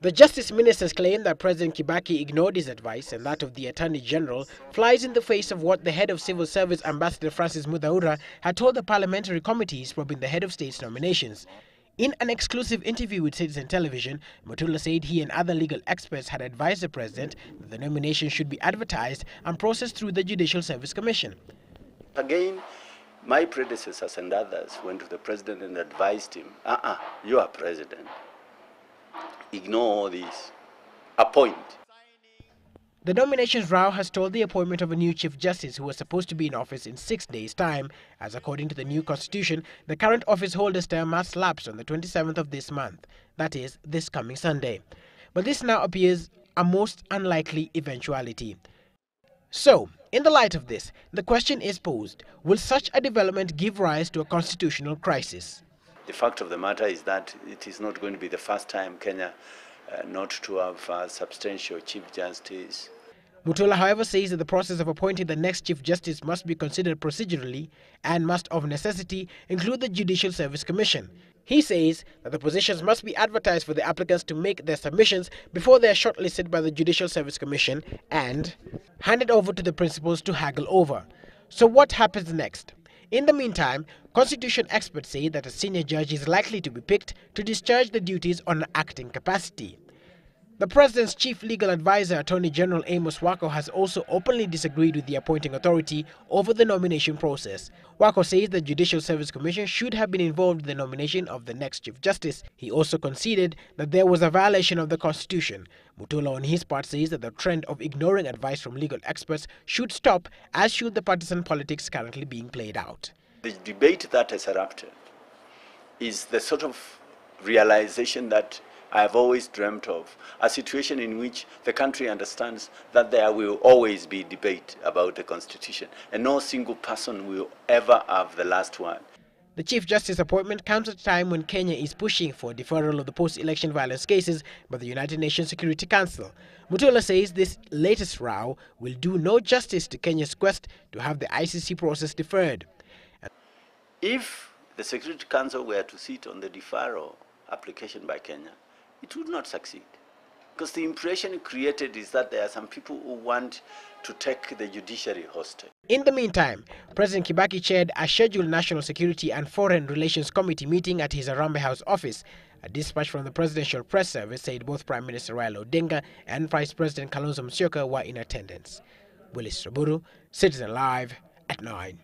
The Justice Ministers claim that President Kibaki ignored his advice and that of the Attorney General flies in the face of what the head of Civil Service, Ambassador Francis Muthaura, had told the parliamentary committees probing the head of state's nominations. In an exclusive interview with Citizen Television, Mutula said he and other legal experts had advised the president that the nomination should be advertised and processed through the Judicial Service Commission. Again, my predecessors and others went to the president and advised him, you are president. Ignore all this. Appoint. The nominations row has stalled the appointment of a new Chief Justice who was supposed to be in office in 6 days' time, as according to the new constitution, the current office holder's term must lapse on the 27th of this month, that is, this coming Sunday. But this now appears a most unlikely eventuality. So, in the light of this, the question is posed, will such a development give rise to a constitutional crisis? The fact of the matter is that it is not going to be the first time Kenya not to have a substantial Chief Justice. Mutula, however, says that the process of appointing the next Chief Justice must be considered procedurally and must of necessity include the Judicial Service Commission. He says that the positions must be advertised for the applicants to make their submissions before they are shortlisted by the Judicial Service Commission and handed over to the principals to haggle over. So what happens next? In the meantime, constitution experts say that a senior judge is likely to be picked to discharge the duties on an acting capacity. The President's chief legal advisor, Attorney General Amos Wako, has also openly disagreed with the appointing authority over the nomination process. Wako says the Judicial Service Commission should have been involved in the nomination of the next Chief Justice. He also conceded that there was a violation of the Constitution. Mutula, on his part, says that the trend of ignoring advice from legal experts should stop, as should the partisan politics currently being played out. The debate that has erupted is the sort of realization that I have always dreamt of, a situation in which the country understands that there will always be debate about the Constitution, and no single person will ever have the last word. The Chief Justice appointment comes at a time when Kenya is pushing for deferral of the post-election violence cases by the United Nations Security Council. Mutula says this latest row will do no justice to Kenya's quest to have the ICC process deferred. If the Security Council were to sit on the deferral application by Kenya, it would not succeed. Because the impression created is that there are some people who want to take the judiciary hostage. In the meantime, President Kibaki chaired a scheduled National Security and Foreign Relations Committee meeting at his Harambee House office. A dispatch from the Presidential Press Service said both Prime Minister Raila Odinga and Vice President Kilonzo were in attendance. Willis Raburu, Citizen Live at 9.